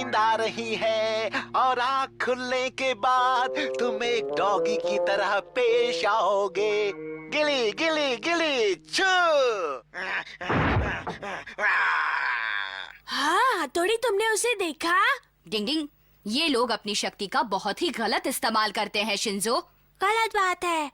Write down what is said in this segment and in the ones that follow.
नींद आ रही है और आँख खुलने के बाद तुम एक डॉगी की तरह पेश आओगे। गिली गिली गिली छू। हाँ हथौड़ी, तुमने उसे देखा? डिंग डिंग, ये लोग अपनी शक्ति का बहुत ही गलत इस्तेमाल करते हैं शिंजो। गलत बात है।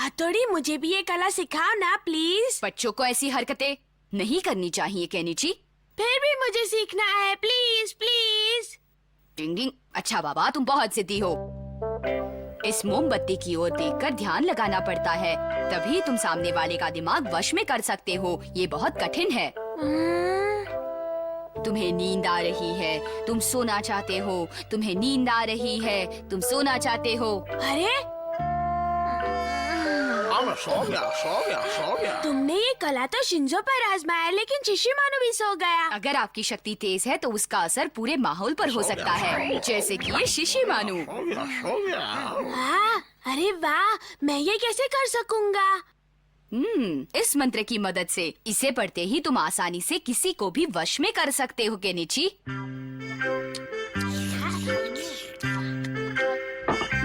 हथौड़ी, मुझे भी ये कला सिखाओ ना प्लीज। बच्चों को ऐसी हरकतें नहीं करनी चाहिए केनिची। फिर भी मुझे सीखना है, प्लीज प्लीज। डिंग डिंग, अच्छा बाबा, तुम बहुत जिद्दी हो। इस मोमबत्ती की ओर देखकर ध्यान लगाना पड़ता है, तभी तुम सामने वाले का दिमाग वश में कर सकते हो। ये बहुत कठिन है। तुम्हें नींद आ रही है, तुम सोना चाहते हो। तुम्हें नींद आ रही है, तुम सोना चाहते हो। अरे सो गया। तुमने ये कला तो शिंजो पर आजमाया, लेकिन शिशिमानु भी सो गया। अगर आपकी शक्ति तेज है तो उसका असर पूरे माहौल पर हो सकता है, जैसे कि ये शिशिमानु। हाँ, अरे वाह, मैं ये कैसे कर सकूंगा? इस मंत्र की मदद से इसे पढ़ते ही तुम आसानी से किसी को भी वश में कर सकते हो केनिची।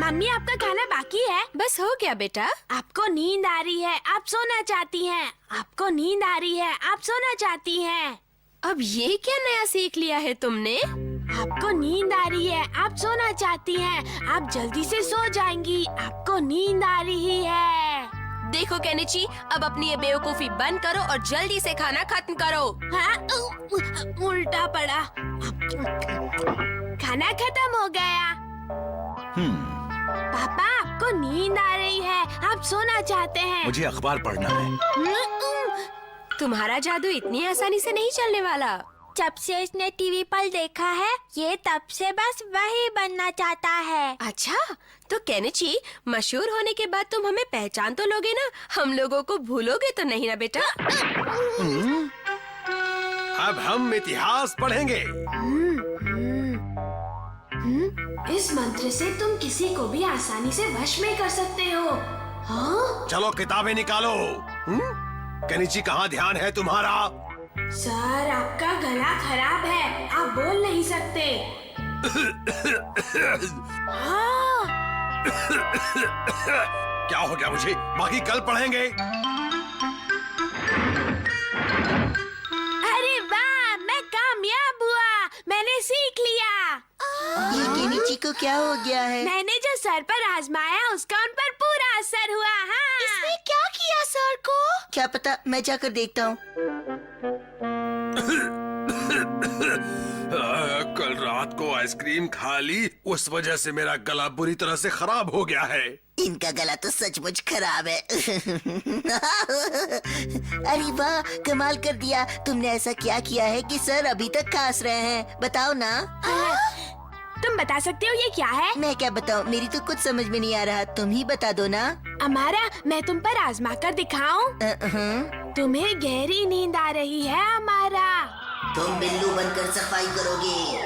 मम्मी, आपका खाना बाकी है? बस हो गया बेटा। आपको नींद आ रही है, आप सोना चाहती हैं। आपको नींद आ रही है, आप सोना चाहती हैं। अब ये क्या नया सीख लिया है तुमने? आपको नींद आ रही है, आप सोना चाहती हैं। आप जल्दी से सो जाएंगी। आपको नींद आ रही है। देखो केनिची, अब अपनी ये बेवकूफी बंद करो और जल्दी से खाना खत्म करो। हाँ, उल्टा पड़ा। खाना खत्म हो गया। पापा, आपको नींद आ रही है, आप सोना चाहते हैं। मुझे अखबार पढ़ना है। तुम्हारा जादू इतनी आसानी से नहीं चलने वाला। जब से इसने टीवी पर देखा है, ये तब से बस वही बनना चाहता है। अच्छा, तो केनिची, मशहूर होने के बाद तुम हमें पहचान तो लोगे ना? हम लोगों को भूलोगे तो नहीं ना बेटा? अब हम इतिहास पढ़ेंगे। इस मंत्र से तुम किसी को भी आसानी से वश में कर सकते हो। हाँ? चलो किताबें निकालो। केनिची, कहाँ ध्यान है तुम्हारा? सर, आपका गला खराब है, आप बोल नहीं सकते। हाँ। क्या हो गया मुझे? बाकी कल पढ़ेंगे। अरे वाह, मैं कामयाब हुआ, मैंने सीख लिया। ये केनिची को क्या हो गया है? मैंने जो सर पर आजमाया उसका उन पर पूरा असर हुआ। हाँ। इसने क्या किया सर को? क्या पता, मैं जाकर देखता हूँ। कल रात को आइसक्रीम खा ली, उस वजह से मेरा गला बुरी तरह से खराब हो गया है। इनका गला तो सचमुच खराब है। अरे वाह, कमाल कर दिया। तुमने ऐसा क्या किया है कि सर अभी तक खांस रहे हैं? बताओ ना। तुम बता सकते हो ये क्या है? मैं क्या बताऊँ, मेरी तो कुछ समझ में नहीं आ रहा, तुम ही बता दो ना। अमारा, मैं तुम पर आजमा कर दिखाऊं? तुम्हें गहरी नींद आ रही है अमारा। तुम बिल्लू बनकर सफाई करोगे।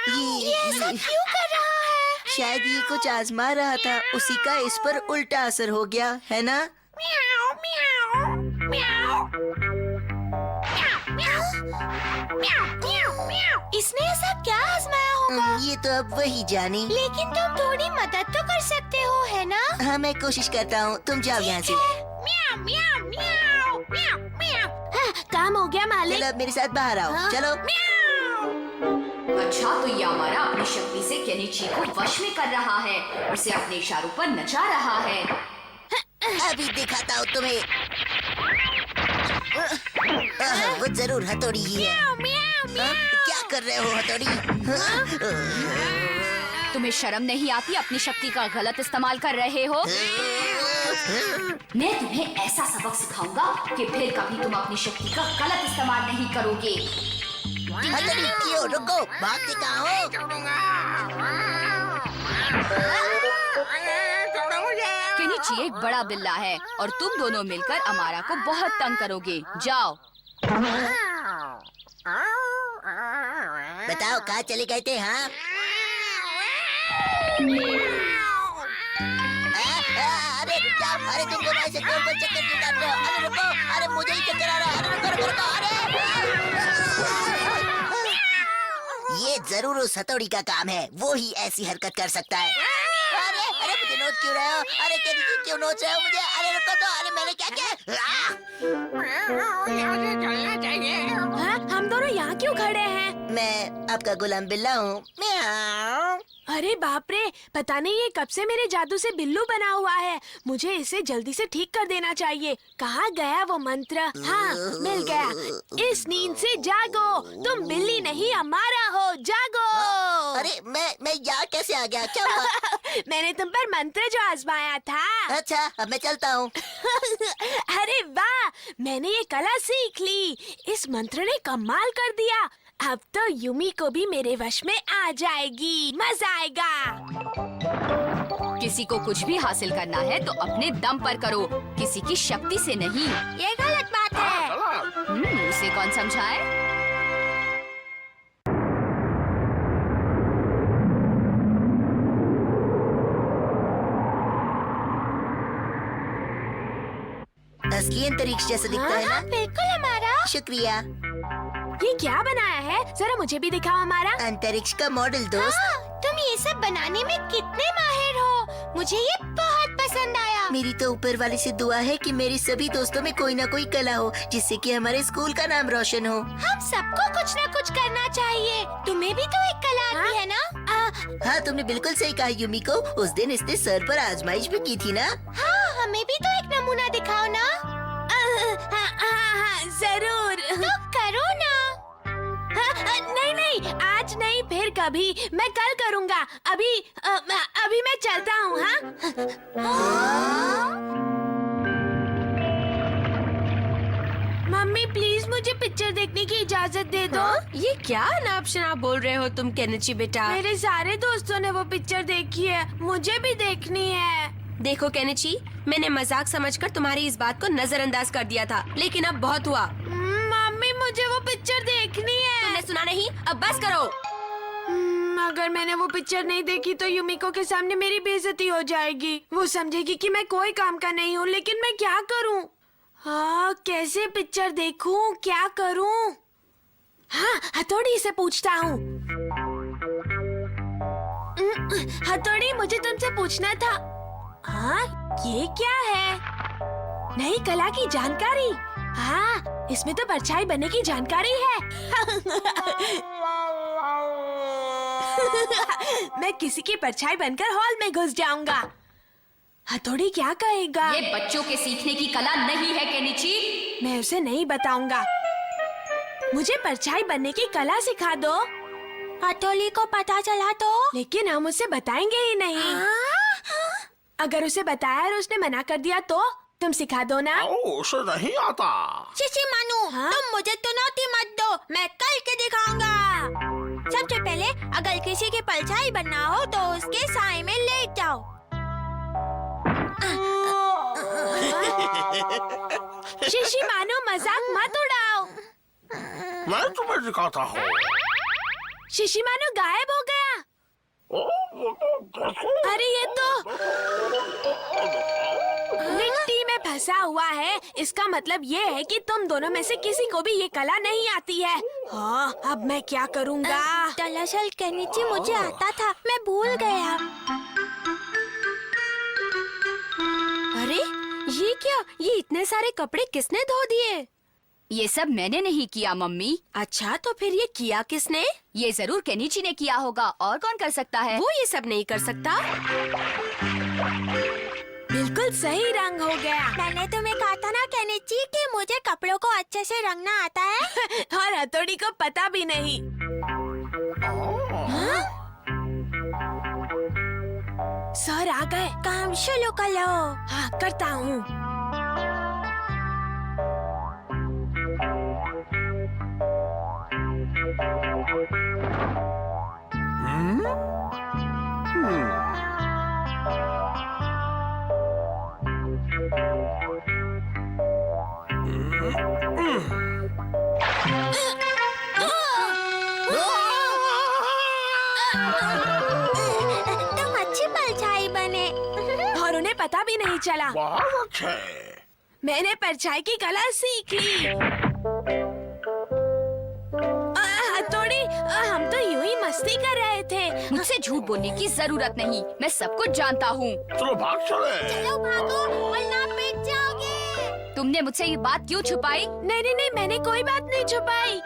ये ऐसा क्यों कर रहा है? शायद ये कुछ आजमा रहा था, उसी का इस पर उल्टा असर हो गया है ना? इसने ऐसा क्या आजमाया होगा? ये तो अब वही जाने। लेकिन तुम थोड़ी मदद तो कर सकते हो, है ना? हाँ, मैं कोशिश करता हूँ, तुम जाओ यहाँ से। हाँ, काम हो गया मालिक। चलो अब मेरे साथ बाहर आओ। हाँ? चलो। अच्छा, तो ये हमारा अपनी शक्ति से केनिची को वश में कर रहा है, उसे अपने इशारों पर नचा रहा है। अभी दिखाता हूँ तुम्हें। वो जरूर हथौड़ी ही है। क्या कर रहे हो हथौड़ी? तुम्हें शर्म नहीं आती? अपनी शक्ति का गलत इस्तेमाल कर रहे हो। मैं तुम्हें ऐसा सबक सिखाऊंगा कि फिर कभी तुम अपनी शक्ति का गलत इस्तेमाल नहीं करोगे। हथौड़ी क्यों? रुको, भागते कहाँ हो? केनिची एक बड़ा बिल्ला है और तुम दोनों मिलकर अमारा को बहुत तंग करोगे। जाओ। बताओ, कहाँ चले गए थे? हाँ, अरे रुक जाओ। अरे तुम दोनों ऐसे गोल-गोल चक्कर क्यों काट रहे हो? अरे रुको, अरे मुझे ही चक्कर आ रहा है। अरे रुको, रुको, रुको, अरे! ये जरूर उस हथौड़ी का काम है, वो ही ऐसी हरकत कर सकता है। अरे अरे मुझे नोच क्यों रहे हो? अरे केनिची क्यों नोच रहे हो मुझे? अरे रुको तो, अरे मैंने क्या किया? हाँ, हम दोनों यहाँ क्यों खड़े हैं? मैं आपका गुलाम बिल्ला हूँ। म्याऊं। अरे बाप रे, पता नहीं ये कब से मेरे जादू से बिल्लू बना हुआ है। मुझे इसे जल्दी से ठीक कर देना चाहिए। कहाँ गया वो मंत्र? हाँ, मिल गया। इस नींद से जागो, तुम बिल्ली नहीं हमारा हो, जागो। अरे मैं यहाँ कैसे आ गया? क्या हुआ? मैंने तुम पर मंत्र जो आजमाया था। अच्छा, अब मैं चलता हूँ। अरे वाह, मैंने ये कला सीख ली। इस मंत्र ने कमाल कर दिया। अब तो यूमी को भी मेरे वश में आ जाएगी। मजा आएगा। किसी को कुछ भी हासिल करना है तो अपने दम पर करो, किसी की शक्ति से नहीं। ये गलत बात है। उसे कौन समझाए? असली अंतरिक्ष जैसा दिखता है ना? बिल्कुल हमारा। शुक्रिया। ये क्या बनाया है? जरा मुझे भी दिखाओ हमारा। अंतरिक्ष का मॉडल दोस्त। तुम ये सब बनाने में कितने माहिर हो। मुझे ये बहुत पसंद आया। मेरी तो ऊपर वाले से दुआ है कि मेरे सभी दोस्तों में कोई ना कोई कला हो, जिससे कि हमारे स्कूल का नाम रोशन हो। हम सबको कुछ ना कुछ करना चाहिए। तुम्हें भी तो एक कला आती है ना? हाँ, तुमने बिल्कुल सही कहा यूमी को। उस दिन इसने सर पर आजमाइश भी की थी ना? हाँ, हमें भी तो एक नमूना दिखाओ ना। हाँ, जरूर। तो करो ना। नहीं नहीं, आज नहीं, फिर कभी। मैं कल करूँगा। अभी मैं चलता हूँ। हाँ? मम्मी प्लीज मुझे पिक्चर देखने की इजाजत दे दो। ये क्या अनाप शनाप बोल रहे हो तुम केनिची बेटा? मेरे सारे दोस्तों ने वो पिक्चर देखी है, मुझे भी देखनी है। देखो केनिची, मैंने मजाक समझकर तुम्हारी इस बात को नजरअंदाज कर दिया था, लेकिन अब बहुत हुआ। मम्मी मुझे वो पिक्चर देखनी है। तुमने सुना नहीं? अब बस करो। अगर मैंने वो पिक्चर नहीं देखी तो युमिको के सामने मेरी बेइज्जती हो जाएगी। वो समझेगी कि मैं कोई काम का नहीं हूँ, लेकिन मैं क्या करूँ? हाँ, कैसे पिक्चर देखूँ, क्या करूँ? हाँ, हथौड़ी से पूछता हूँ। हथौड़ी, मुझे तुमसे पूछना था। हाँ, ये क्या है? नई कला की जानकारी। हाँ, इसमें तो परछाई बनने की जानकारी है। मैं किसी की परछाई बनकर हॉल में घुस जाऊंगा। हथौड़ी क्या कहेगा? ये बच्चों के सीखने की कला नहीं है केनिची। मैं उसे नहीं बताऊंगा। मुझे परछाई बनने की कला सिखा दो। हथौड़ी को पता चला तो? लेकिन हम उसे बताएंगे ही नहीं। अगर उसे बताया और उसने मना कर दिया तो? तुम सिखा दो ना। उसे नहीं आता। शिशी मानू, तुम मुझे चुनौती मत दो, मैं कल के दिखाऊंगा। सबसे पहले अगर किसी की परछाई बनना हो तो उसके साए में लेट जाओ। शिशी मानू, मजाक मत उड़ाओ। मैं तुम्हें दिखाता हूँ। शिशी मानू गायब हो गया। अरे ये तो मिट्टी में फंसा हुआ है। इसका मतलब ये है कि तुम दोनों में से किसी को भी ये कला नहीं आती है। हाँ, अब मैं क्या करूँगा? दरअसल केनिची मुझे आता था, मैं भूल गया। अरे ये क्या? ये इतने सारे कपड़े किसने धो दिए? ये सब मैंने नहीं किया मम्मी। अच्छा, तो फिर ये किया किसने? ये जरूर केनिची ने किया होगा, और कौन कर सकता है? वो ये सब नहीं कर सकता। बिल्कुल सही रंग हो गया। मैंने तुम्हें कहा था ना केनिची कि मुझे कपड़ों को अच्छे से रंगना आता है। और हथौड़ी को पता भी नहीं। हाँ? सर आ गए। काम शुरू करो। हाँ, करता हूँ। तुम अच्छी परछाई बने। और उन्हें पता भी नहीं नहीं चला। बहुत अच्छे। मैंने परछाई की कला सीख ली। हथौड़ी, हम तो यूं ही मस्ती कर रहे थे। मुझसे झूठ बोलने की जरूरत नहीं, मैं सब कुछ जानता हूँ। चलो भाग चले। चलो भागो वरना पिट जाओगे। तुमने मुझसे ये बात क्यों छुपाई? नहीं नहीं नहीं, मैंने कोई बात नहीं छुपाई।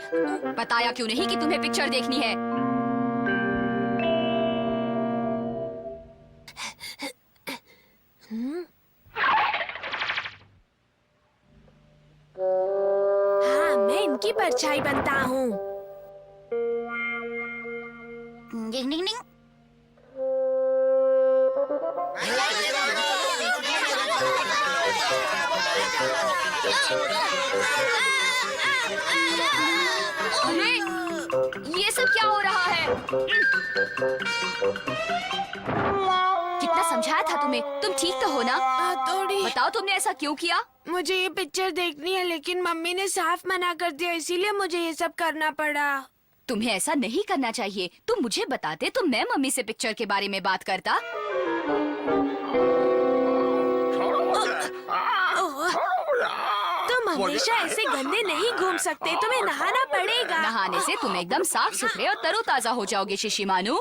बताया क्यों नहीं कि तुम्हें पिक्चर देखनी है? हाँ, मैं इनकी परछाई बनता हूँ। डिंग डिंग डिंग। अरे, ये सब क्या हो रहा है? कितना समझाया था तुम्हें? तुम ठीक तो हो ना? हथौड़ी, बताओ तुमने ऐसा क्यों किया? मुझे ये पिक्चर देखनी है, लेकिन मम्मी ने साफ मना कर दिया, इसीलिए मुझे ये सब करना पड़ा। तुम्हें ऐसा नहीं करना चाहिए। तुम मुझे बताते तो मैं मम्मी से पिक्चर के बारे में बात करता। तुम हमेशा ऐसे गंदे नहीं घूम सकते, तुम्हें नहाना पड़ेगा। नहाने से तुम एकदम साफ सुथरे और तरोताजा हो जाओगे शिशिमानु।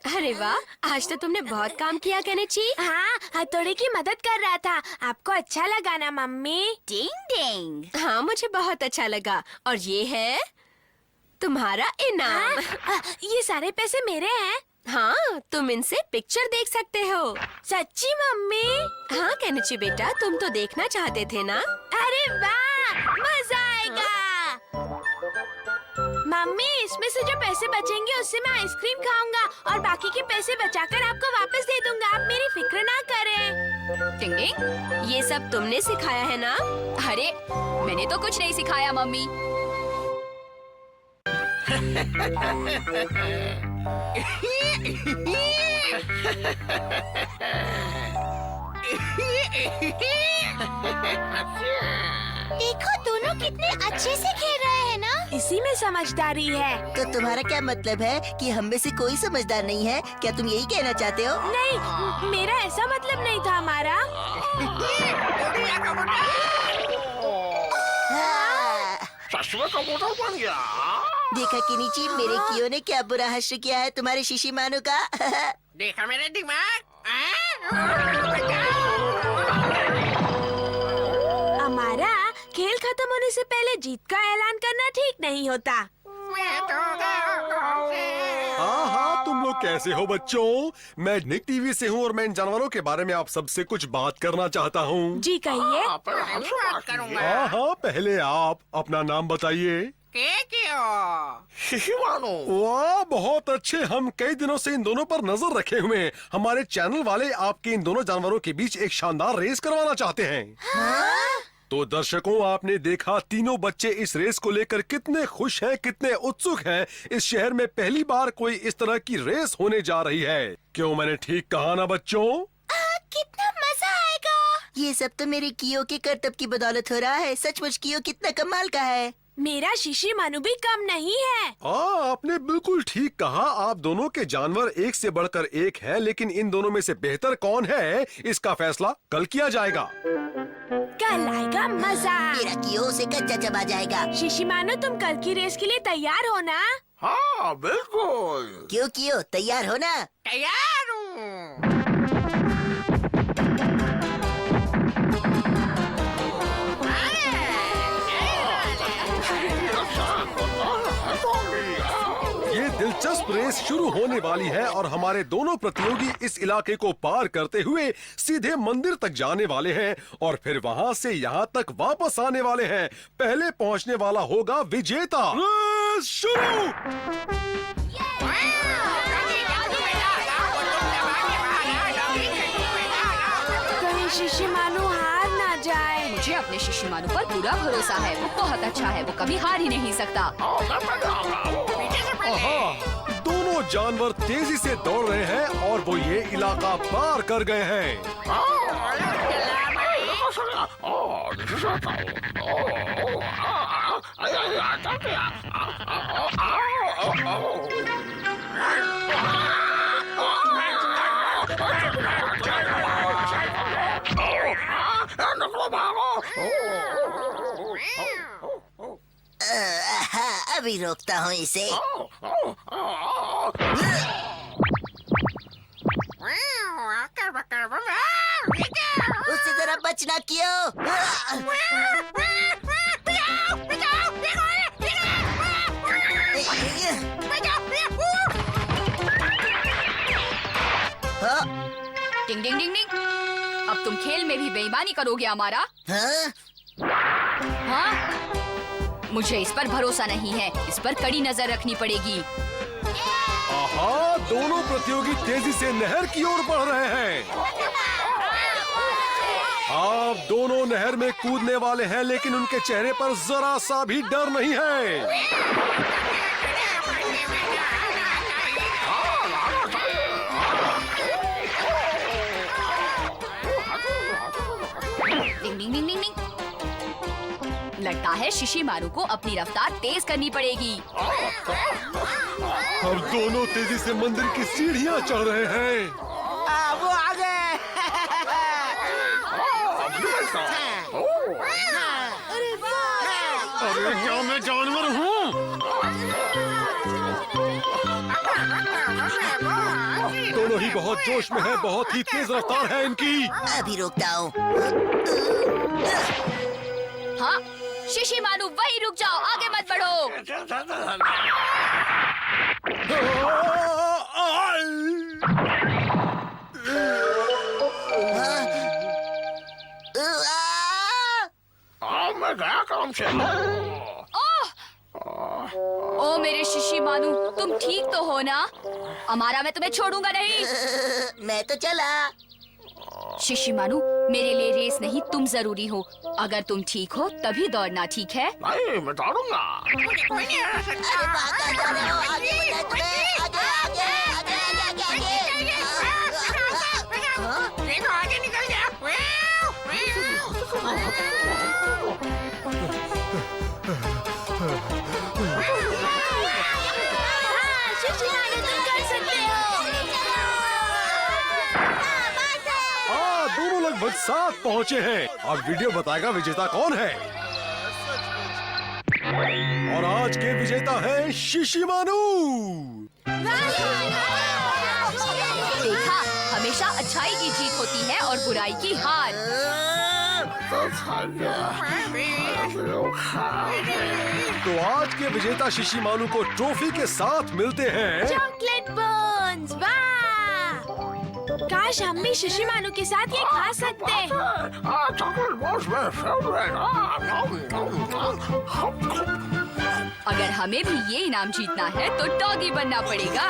अरे वाह, आज तो तुमने बहुत काम किया केनेची। हाँ, हथौड़ी की मदद कर रहा था। आपको अच्छा लगा ना मम्मी? डिंग डिंग। हाँ, मुझे बहुत अच्छा लगा। और ये है तुम्हारा इनाम। ये सारे पैसे मेरे हैं। हाँ, तुम इनसे पिक्चर देख सकते हो। सच्ची मम्मी? हाँ केनेची बेटा, तुम तो देखना चाहते थे ना? अरे वाह, मजा आएगा। मम्मी, इसमें से जो पैसे बचेंगे उससे मैं आइसक्रीम खाऊंगा और बाकी के पैसे बचाकर आपको वापस दे दूंगा। आप मेरी फिक्र ना करें। टिंग टिंग। ये सब तुमने सिखाया है ना? अरे, मैंने तो कुछ नहीं सिखाया मम्मी। देखो दोनों कितने अच्छे से खेल रहे हैं ना। इसी में समझदारी है। तो तुम्हारा क्या मतलब है कि हम में से कोई समझदार नहीं है? क्या तुम यही कहना चाहते हो? नहीं, मेरा ऐसा मतलब नहीं था हमारा। हाँ। बन गया। देखा किनीची, मेरे कियो ने क्या बुरा हश्र किया है तुम्हारे शिशिमानु का। देखा मेरा दिमाग। हमारा खेल खत्म होने से पहले जीत का ऐलान करना ठीक नहीं होता। हाँ हाँ, तुम लोग कैसे हो बच्चों? मैं निक टीवी से हूँ और मैं इन जानवरों के बारे में आप सबसे कुछ बात करना चाहता हूँ। जी कहिए। बात करूंगा। हाँ हाँ, पहले आप अपना नाम बताइए। शिशिमानु। वाह, बहुत अच्छे। हम कई दिनों से इन दोनों पर नजर रखे हुए हैं। हमारे चैनल वाले आपके इन दोनों जानवरों के बीच एक शानदार रेस करवाना चाहते हैं। तो दर्शकों, आपने देखा तीनों बच्चे इस रेस को लेकर कितने खुश हैं, कितने उत्सुक हैं। इस शहर में पहली बार कोई इस तरह की रेस होने जा रही है। क्यों, मैंने ठीक कहा ना बच्चों? कितना मजा आएगा। ये सब तो मेरे कियो के करतब की बदौलत हो रहा है। सचमुच कियो कितना कमाल का है। मेरा शिशिमानु भी कम नहीं है। आपने बिल्कुल ठीक कहा। आप दोनों के जानवर एक से बढ़कर एक हैं, लेकिन इन दोनों में से बेहतर कौन है, इसका फैसला कल किया जाएगा। कल आएगा मजा। मेरा कियो से कच्चा चबा जाएगा। शिशिमानु, तुम कल की रेस के लिए तैयार हो ना? हाँ बिल्कुल। क्यों कियो, तैयार हो ना? तैयार हूँ। ये दिलचस्प रेस शुरू होने वाली है और हमारे दोनों प्रतियोगी इस इलाके को पार करते हुए सीधे मंदिर तक जाने वाले हैं और फिर वहां से यहाँ तक वापस आने वाले हैं। पहले पहुँचने वाला होगा विजेता। रेस शुरू। कहीं शिशिमानु हार ना जाए। मुझे अपने शिशिमानु पर पूरा भरोसा है। वो बहुत अच्छा है, वो कभी हार ही नहीं सकता। आहा, दोनों जानवर तेजी से दौड़ रहे हैं और वो ये इलाका पार कर गए हैं। अभी रोकता हूँ इसे। उससे जरा बचना क्यों? टिंग टिंग टिंग टिंग। अब तुम खेल में भी बेईमानी करोगे हमारा? हाँ? हाँ? मुझे इस पर भरोसा नहीं है, इस पर कड़ी नजर रखनी पड़ेगी। आहा, दोनों प्रतियोगी तेजी से नहर की ओर बढ़ रहे हैं। आप दोनों नहर में कूदने वाले हैं, लेकिन उनके चेहरे पर जरा सा भी डर नहीं है। डिंग डिंग डिंग डिंग डिंग। लगता है शिशिमारू को अपनी रफ्तार तेज करनी पड़ेगी। अब दोनों तेजी से मंदिर की सीढ़ियाँ चढ़ रहे हैं। वो आ गए। अरे क्या मैं जानवर हूँ? दोनों ही बहुत जोश में है, बहुत ही तेज रफ्तार है इनकी। अभी रोकता हूँ। हाँ, शिशिमारू वहीं रुक जाओ, आगे मत बढ़ो। ओ मेरे शिशिमारू, तुम ठीक तो हो ना? हमारा मैं तुम्हें छोड़ूंगा नहीं। मैं तो चला। शिशिमारू, मेरे लिए रेस नहीं तुम जरूरी हो। अगर तुम ठीक हो तभी दौड़ना, ठीक है? नहीं, मैं दौड़ूंगा। मुझे कोई नहीं हरा सकता। अरे बात कर रहे हो? आगे बताए तुम्हें। आगे आगे आगे आगे आगे आगे। ये तो आगे निकल गया। दोनों लगभग साथ पहुँचे हैं। अब वीडियो बताएगा विजेता कौन है। और आज के विजेता है शिशिमारू। देखा, हमेशा अच्छाई की जीत होती है और बुराई की हार। तो आज के विजेता शिशिमारू को ट्रॉफी के साथ मिलते हैं। चॉकलेट बोन्स, वाह! काश हम भी शिशिमारू के साथ ये खा सकते। अगर हमें भी ये इनाम जीतना है तो डॉगी बनना पड़ेगा।